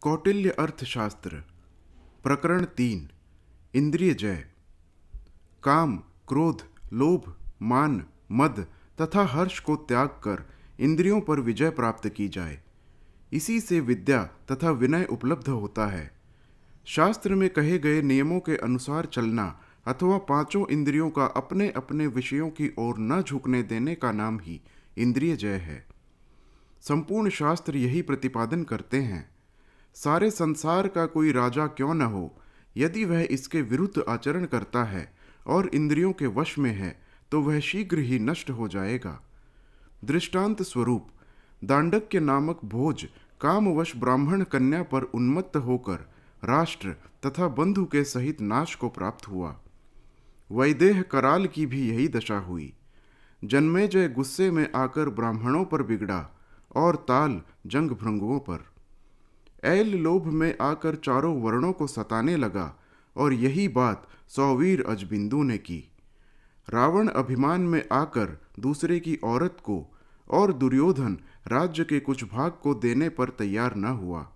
कौटिल्य अर्थशास्त्र प्रकरण 3 इंद्रिय जय। काम, क्रोध, लोभ, मान, मद तथा हर्ष को त्याग कर इंद्रियों पर विजय प्राप्त की जाए। इसी से विद्या तथा विनय उपलब्ध होता है। शास्त्र में कहे गए नियमों के अनुसार चलना अथवा पांचों इंद्रियों का अपने अपने विषयों की ओर न झुकने देने का नाम ही इंद्रिय जय है। संपूर्ण शास्त्र यही प्रतिपादन करते हैं। सारे संसार का कोई राजा क्यों न हो, यदि वह इसके विरुद्ध आचरण करता है और इंद्रियों के वश में है तो वह शीघ्र ही नष्ट हो जाएगा। दृष्टांत स्वरूप दांडक्य नामक भोज कामवश ब्राह्मण कन्या पर उन्मत्त होकर राष्ट्र तथा बंधु के सहित नाश को प्राप्त हुआ। वैदेह कराल की भी यही दशा हुई। जन्मेजय गुस्से में आकर ब्राह्मणों पर बिगड़ा और ताल जंग भृंगुओं पर। ऐल लोभ में आकर चारों वर्णों को सताने लगा और यही बात सौवीर अजबिंदु ने की। रावण अभिमान में आकर दूसरे की औरत को और दुर्योधन राज्य के कुछ भाग को देने पर तैयार न हुआ।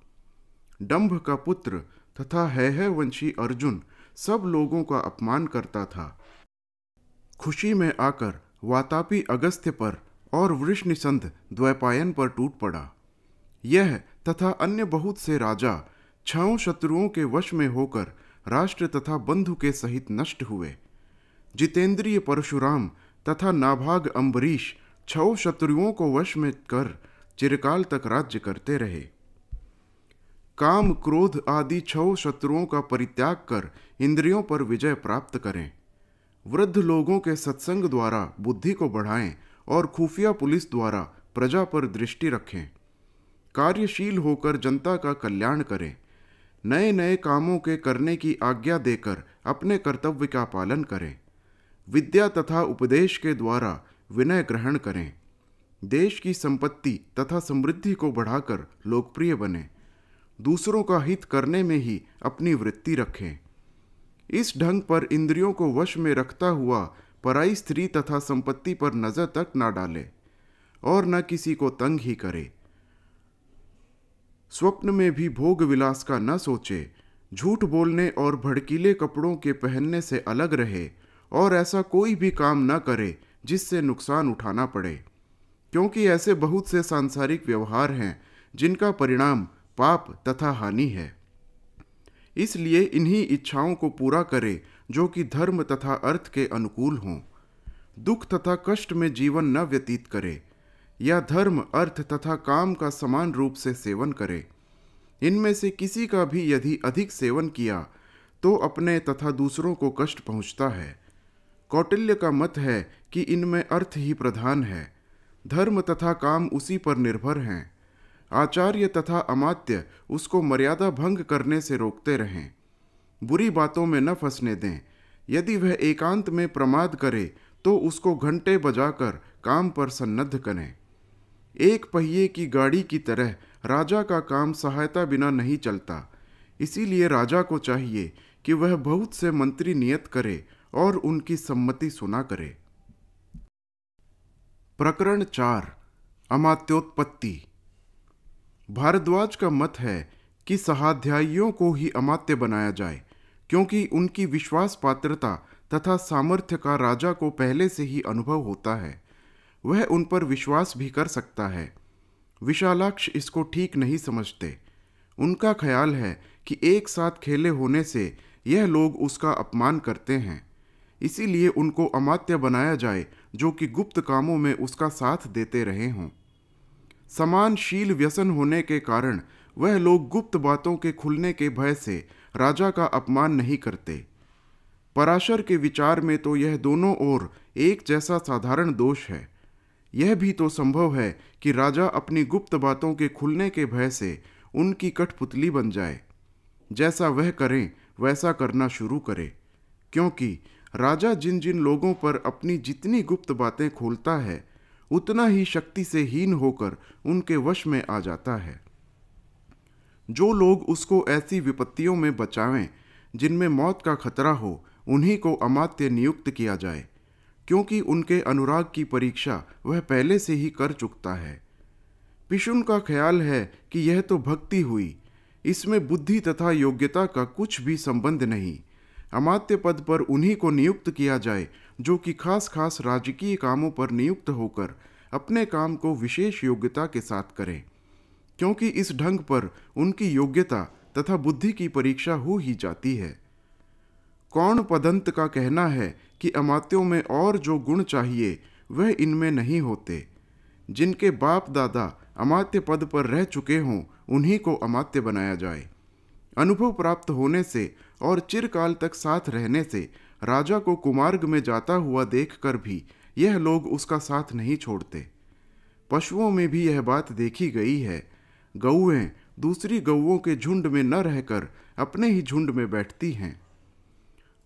डंभ का पुत्र तथा हैह वंशी अर्जुन सब लोगों का अपमान करता था। खुशी में आकर वातापी अगस्त्य पर और वृषनिसंध द्वैपायन पर टूट पड़ा। यह तथा अन्य बहुत से राजा 6 शत्रुओं के वश में होकर राष्ट्र तथा बंधु के सहित नष्ट हुए। जितेंद्रिय परशुराम तथा नाभाग अम्बरीश 6 शत्रुओं को वश में कर चिरकाल तक राज्य करते रहे। काम, क्रोध आदि 6 शत्रुओं का परित्याग कर इंद्रियों पर विजय प्राप्त करें। वृद्ध लोगों के सत्संग द्वारा बुद्धि को बढ़ाएं और खुफिया पुलिस द्वारा प्रजा पर दृष्टि रखें। कार्यशील होकर जनता का कल्याण करें। नए नए कामों के करने की आज्ञा देकर अपने कर्तव्य का पालन करें। विद्या तथा उपदेश के द्वारा विनय ग्रहण करें। देश की संपत्ति तथा समृद्धि को बढ़ाकर लोकप्रिय बने। दूसरों का हित करने में ही अपनी वृत्ति रखें। इस ढंग पर इंद्रियों को वश में रखता हुआ पराई स्त्री तथा संपत्ति पर नजर तक न डाले और न किसी को तंग ही करे। स्वप्न में भी भोग विलास का न सोचे। झूठ बोलने और भड़कीले कपड़ों के पहनने से अलग रहे और ऐसा कोई भी काम न करे जिससे नुकसान उठाना पड़े, क्योंकि ऐसे बहुत से सांसारिक व्यवहार हैं जिनका परिणाम पाप तथा हानि है। इसलिए इन्हीं इच्छाओं को पूरा करे जो कि धर्म तथा अर्थ के अनुकूल हों। दुख तथा कष्ट में जीवन न व्यतीत करे या धर्म, अर्थ तथा काम का समान रूप से सेवन करे। इनमें से किसी का भी यदि अधिक सेवन किया तो अपने तथा दूसरों को कष्ट पहुंचता है। कौटिल्य का मत है कि इनमें अर्थ ही प्रधान है, धर्म तथा काम उसी पर निर्भर हैं। आचार्य तथा अमात्य उसको मर्यादा भंग करने से रोकते रहें। बुरी बातों में न फंसने दें। यदि वह एकांत में प्रमाद करे तो उसको घंटे बजाकर काम पर सन्नद्ध करें। एक पहिए की गाड़ी की तरह राजा का काम सहायता बिना नहीं चलता। इसीलिए राजा को चाहिए कि वह बहुत से मंत्री नियत करे और उनकी सम्मति सुना करे। प्रकरण 4 अमात्योत्पत्ति। भारद्वाज का मत है कि सहाध्यायियों को ही अमात्य बनाया जाए, क्योंकि उनकी विश्वास पात्रता तथा सामर्थ्य का राजा को पहले से ही अनुभव होता है। वह उन पर विश्वास भी कर सकता है। विशालाक्ष इसको ठीक नहीं समझते। उनका ख्याल है कि एक साथ खेले होने से यह लोग उसका अपमान करते हैं। इसीलिए उनको अमात्य बनाया जाए जो कि गुप्त कामों में उसका साथ देते रहे हों। समान शील व्यसन होने के कारण वह लोग गुप्त बातों के खुलने के भय से राजा का अपमान नहीं करते। पराशर के विचार में तो यह दोनों ओर एक जैसा साधारण दोष है। यह भी तो संभव है कि राजा अपनी गुप्त बातों के खुलने के भय से उनकी कठपुतली बन जाए। जैसा वह करें वैसा करना शुरू करे, क्योंकि राजा जिन जिन लोगों पर अपनी जितनी गुप्त बातें खोलता है उतना ही शक्ति से हीन होकर उनके वश में आ जाता है। जो लोग उसको ऐसी विपत्तियों में बचावें जिनमें मौत का खतरा हो, उन्हीं को अमात्य नियुक्त किया जाए, क्योंकि उनके अनुराग की परीक्षा वह पहले से ही कर चुकता है। पिशुन का ख्याल है कि यह तो भक्ति हुई, इसमें बुद्धि तथा योग्यता का कुछ भी संबंध नहीं। अमात्य पद पर उन्हीं को नियुक्त किया जाए जो कि खास खास राजकीय कामों पर नियुक्त होकर अपने काम को विशेष योग्यता के साथ करें, क्योंकि इस ढंग पर उनकी योग्यता तथा बुद्धि की परीक्षा हो ही जाती है। कौन पदंत का कहना है कि अमात्यों में और जो गुण चाहिए वह इनमें नहीं होते। जिनके बाप दादा अमात्य पद पर रह चुके हों उन्हीं को अमात्य बनाया जाए। अनुभव प्राप्त होने से और चिरकाल तक साथ रहने से राजा को कुमार्ग में जाता हुआ देखकर भी यह लोग उसका साथ नहीं छोड़ते। पशुओं में भी यह बात देखी गई है। गौएं दूसरी गौओं के झुंड में न रहकर अपने ही झुंड में बैठती हैं।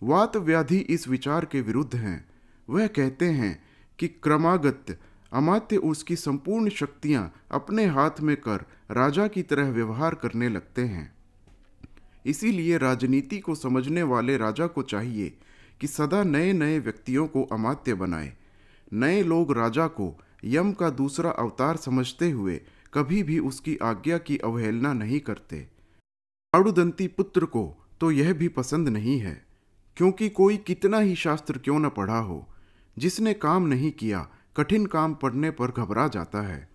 वात व्याधि इस विचार के विरुद्ध हैं। वह कहते हैं कि क्रमागत अमात्य उसकी संपूर्ण शक्तियां अपने हाथ में कर राजा की तरह व्यवहार करने लगते हैं। इसीलिए राजनीति को समझने वाले राजा को चाहिए कि सदा नए नए व्यक्तियों को अमात्य बनाए। नए लोग राजा को यम का दूसरा अवतार समझते हुए कभी भी उसकी आज्ञा की अवहेलना नहीं करते। आड़ुदंती पुत्र को तो यह भी पसंद नहीं है, क्योंकि कोई कितना ही शास्त्र क्यों न पढ़ा हो, जिसने काम नहीं किया कठिन काम पड़ने पर घबरा जाता है।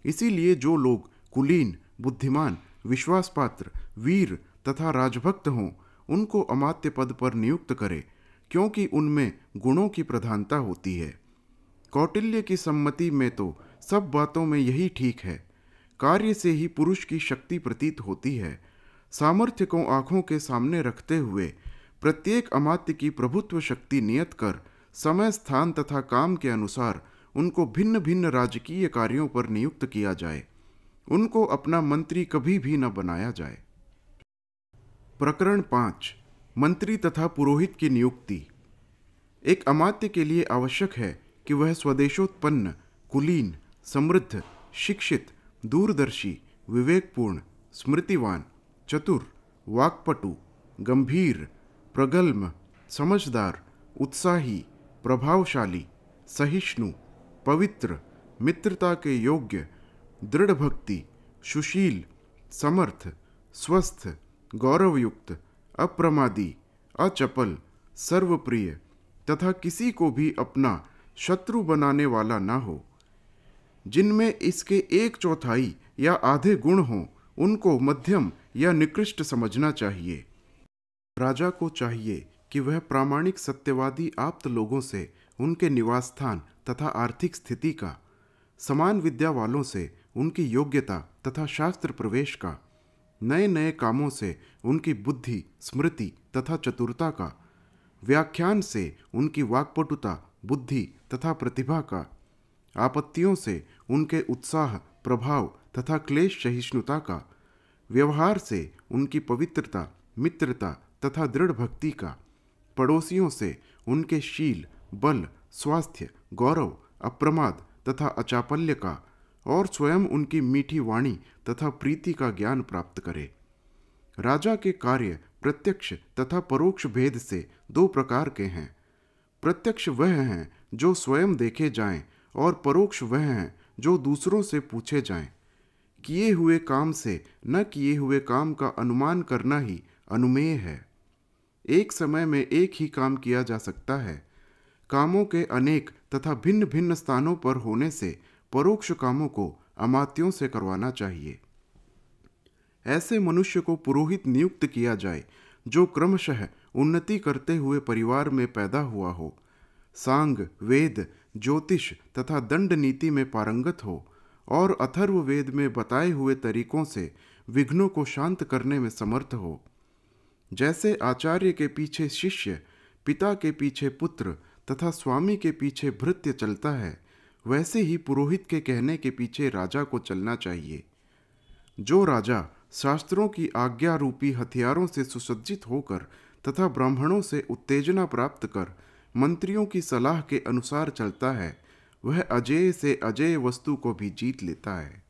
इसीलिए जो लोग कुलीन, बुद्धिमान, विश्वासपात्र, वीर तथा राजभक्त हों उनको अमात्य पद पर नियुक्त करे, क्योंकि उनमें गुणों की प्रधानता होती है। कौटिल्य की सम्मति में तो सब बातों में यही ठीक है। कार्य से ही पुरुष की शक्ति प्रतीत होती है। सामर्थ्य को आंखों के सामने रखते हुए प्रत्येक अमात्य की प्रभुत्व शक्ति नियत कर समय, स्थान तथा काम के अनुसार उनको भिन्न भिन्न राजकीय कार्यों पर नियुक्त किया जाए। उनको अपना मंत्री कभी भी न बनाया जाए। प्रकरण 5 मंत्री तथा पुरोहित की नियुक्ति। एक अमात्य के लिए आवश्यक है कि वह स्वदेशोत्पन्न, कुलीन, समृद्ध, शिक्षित, दूरदर्शी, विवेकपूर्ण, स्मृतिवान, चतुर, वाक्पटु, गंभीर, प्रगल्भ, समझदार, उत्साही, प्रभावशाली, सहिष्णु, पवित्र, मित्रता के योग्य, दृढ़ भक्ति, सुशील, समर्थ, स्वस्थ, गौरवयुक्त, अप्रमादी, अचपल, सर्वप्रिय तथा किसी को भी अपना शत्रु बनाने वाला न हो। जिनमें इसके 1/4 या आधे गुण हों उनको मध्यम या निकृष्ट समझना चाहिए। राजा को चाहिए कि वह प्रामाणिक सत्यवादी आप्त लोगों से उनके निवास स्थान तथा आर्थिक स्थिति का, समान विद्या वालों से उनकी योग्यता तथा शास्त्र प्रवेश का, नए नए कामों से उनकी बुद्धि, स्मृति तथा चतुरता का, व्याख्यान से उनकी वाक्पटुता, बुद्धि तथा प्रतिभा का, आपत्तियों से उनके उत्साह, प्रभाव तथा क्लेश सहिष्णुता का, व्यवहार से उनकी पवित्रता, मित्रता तथा दृढ़ भक्ति का, पड़ोसियों से उनके शील, बल, स्वास्थ्य, गौरव, अप्रमाद तथा अचापल्य का, और स्वयं उनकी मीठी वाणी तथा प्रीति का ज्ञान प्राप्त करे। राजा के कार्य प्रत्यक्ष तथा परोक्ष भेद से 2 प्रकार के हैं। प्रत्यक्ष वह हैं जो स्वयं देखे जाएं, और परोक्ष वह हैं जो दूसरों से पूछे जाएं। किए हुए काम से न किए हुए काम का अनुमान करना ही अनुमेय है। एक समय में एक ही काम किया जा सकता है। कामों के अनेक तथा भिन्न भिन्न स्थानों पर होने से परोक्ष कामों को अमात्यों से करवाना चाहिए। ऐसे मनुष्य को पुरोहित नियुक्त किया जाए जो क्रमशः उन्नति करते हुए परिवार में पैदा हुआ हो, सांग, वेद, ज्योतिष तथा दंड नीति में पारंगत हो, और अथर्व वेद में बताए हुए तरीकों से विघ्नों को शांत करने में समर्थ हो। जैसे आचार्य के पीछे शिष्य, पिता के पीछे पुत्र तथा स्वामी के पीछे भृत्य चलता है, वैसे ही पुरोहित के कहने के पीछे राजा को चलना चाहिए। जो राजा शास्त्रों की आज्ञा रूपी हथियारों से सुसज्जित होकर तथा ब्राह्मणों से उत्तेजना प्राप्त कर मंत्रियों की सलाह के अनुसार चलता है, वह अजेय से अजेय वस्तु को भी जीत लेता है।